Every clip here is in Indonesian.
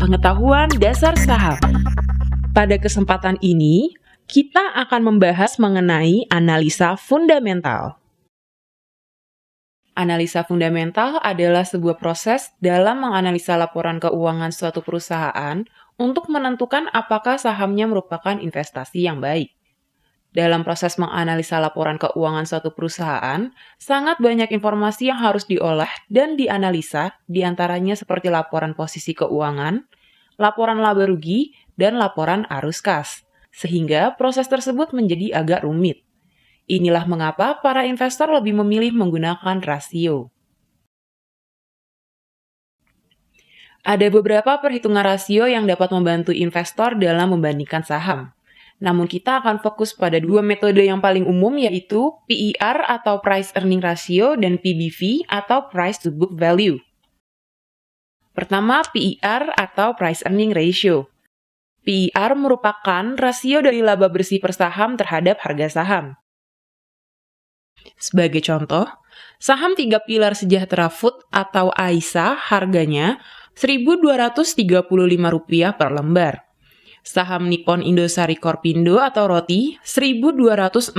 Pengetahuan Dasar Saham. Pada kesempatan ini, kita akan membahas mengenai analisa fundamental. Analisa fundamental adalah sebuah proses dalam menganalisa laporan keuangan suatu perusahaan untuk menentukan apakah sahamnya merupakan investasi yang baik. Dalam proses menganalisa laporan keuangan suatu perusahaan, sangat banyak informasi yang harus diolah dan dianalisa, diantaranya seperti laporan posisi keuangan, laporan laba rugi, dan laporan arus kas, sehingga proses tersebut menjadi agak rumit. Inilah mengapa para investor lebih memilih menggunakan rasio. Ada beberapa perhitungan rasio yang dapat membantu investor dalam membandingkan saham. Namun kita akan fokus pada dua metode yang paling umum, yaitu PER atau Price Earning Ratio dan PBV atau Price to Book Value. Pertama, PER atau Price Earning Ratio. PER merupakan rasio dari laba bersih per saham terhadap harga saham. Sebagai contoh, saham 3 pilar Sejahtera Food atau AISA harganya Rp1.235 per lembar. Saham Nippon Indosari Korpindo atau ROTI Rp1.260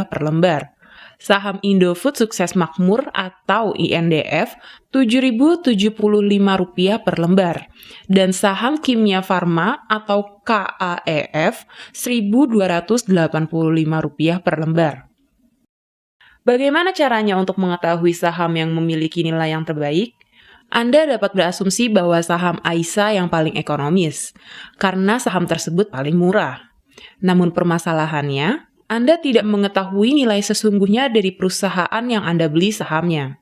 per lembar. Saham Indofood Sukses Makmur atau INDF Rp7.075 per lembar. Dan saham Kimia Farma atau KAEF Rp1.285 per lembar. Bagaimana caranya untuk mengetahui saham yang memiliki nilai yang terbaik? Anda dapat berasumsi bahwa saham AISA yang paling ekonomis, karena saham tersebut paling murah. Namun permasalahannya, Anda tidak mengetahui nilai sesungguhnya dari perusahaan yang Anda beli sahamnya.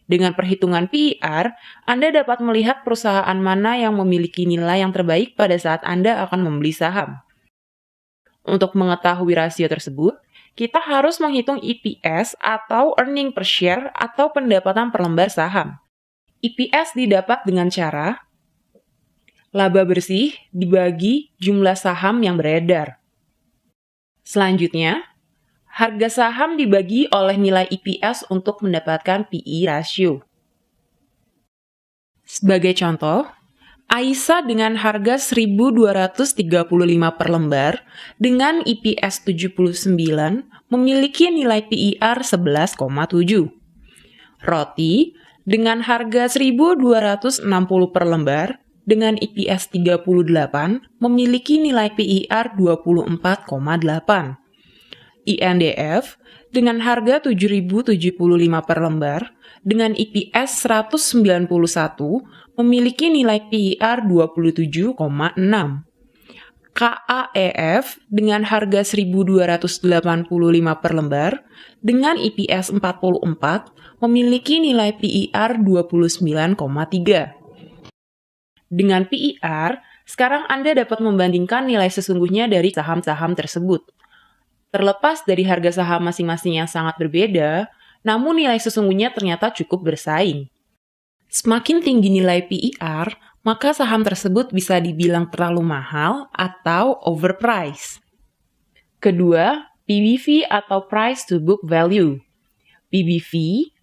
Dengan perhitungan PER, Anda dapat melihat perusahaan mana yang memiliki nilai yang terbaik pada saat Anda akan membeli saham. Untuk mengetahui rasio tersebut, kita harus menghitung EPS atau earning per share atau pendapatan per lembar saham. EPS didapat dengan cara laba bersih dibagi jumlah saham yang beredar. Selanjutnya, harga saham dibagi oleh nilai EPS untuk mendapatkan PE ratio. Sebagai contoh, AISA dengan harga Rp1.235 per lembar dengan EPS 79 memiliki nilai PER 11,7. ROTI dengan harga Rp1.260 per lembar dengan EPS 38 memiliki nilai PER 24,8. INDF dengan harga Rp7.075 per lembar dengan EPS 191 memiliki nilai PER 27,6. KAEF dengan harga Rp1.285 per lembar dengan EPS 44 memiliki nilai PER 29,3. Dengan PER, sekarang Anda dapat membandingkan nilai sesungguhnya dari saham-saham tersebut. Terlepas dari harga saham masing-masing yang sangat berbeda, namun nilai sesungguhnya ternyata cukup bersaing. Semakin tinggi nilai PER, maka saham tersebut bisa dibilang terlalu mahal atau overpriced. Kedua, PBV atau Price to Book Value. PBV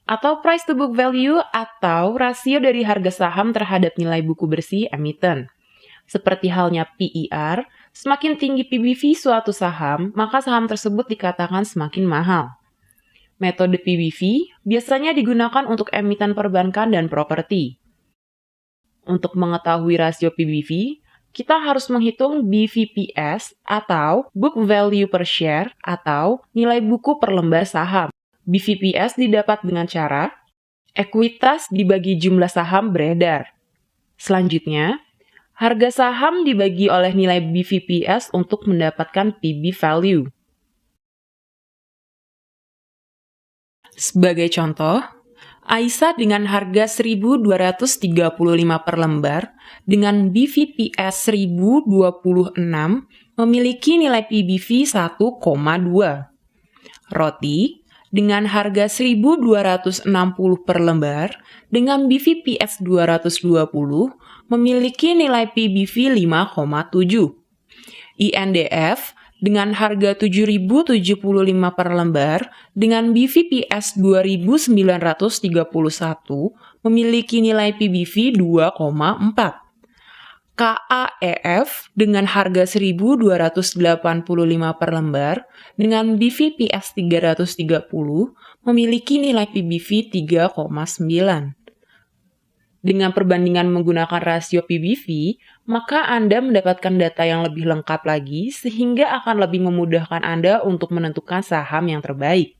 atau Price to Book Value atau rasio dari harga saham terhadap nilai buku bersih emiten. Seperti halnya PER, semakin tinggi PBV suatu saham, maka saham tersebut dikatakan semakin mahal. Metode PBV biasanya digunakan untuk emiten perbankan dan properti. Untuk mengetahui rasio PBV, kita harus menghitung BVPS atau Book Value per Share atau nilai buku per lembar saham. BVPS didapat dengan cara ekuitas dibagi jumlah saham beredar. Selanjutnya, harga saham dibagi oleh nilai BVPS untuk mendapatkan PB value. Sebagai contoh, AISA dengan harga Rp1.235 per lembar dengan BVPS 1026 memiliki nilai PBV 1,2. ROTI dengan harga Rp1.260 per lembar dengan BVPS 220 memiliki nilai PBV 5,7. INDF dengan harga Rp7.075 per lembar dengan BVPS 2.931 memiliki nilai PBV 2,4. KAEF dengan harga 1.285 per lembar dengan BVPS 330 memiliki nilai PBV 3,9. Dengan perbandingan menggunakan rasio PBV, maka Anda mendapatkan data yang lebih lengkap lagi sehingga akan lebih memudahkan Anda untuk menentukan saham yang terbaik.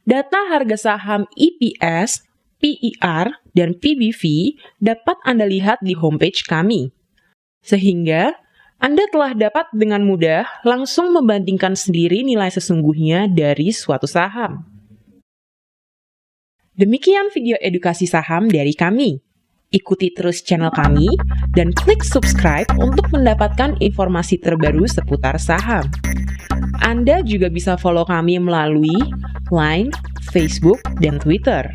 Data harga saham EPS, PER, dan PBV dapat Anda lihat di homepage kami. Sehingga, Anda telah dapat dengan mudah langsung membandingkan sendiri nilai sesungguhnya dari suatu saham. Demikian video edukasi saham dari kami. Ikuti terus channel kami dan klik subscribe untuk mendapatkan informasi terbaru seputar saham. Anda juga bisa follow kami melalui Line, Facebook, dan Twitter.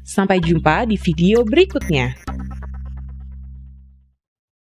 Sampai jumpa di video berikutnya.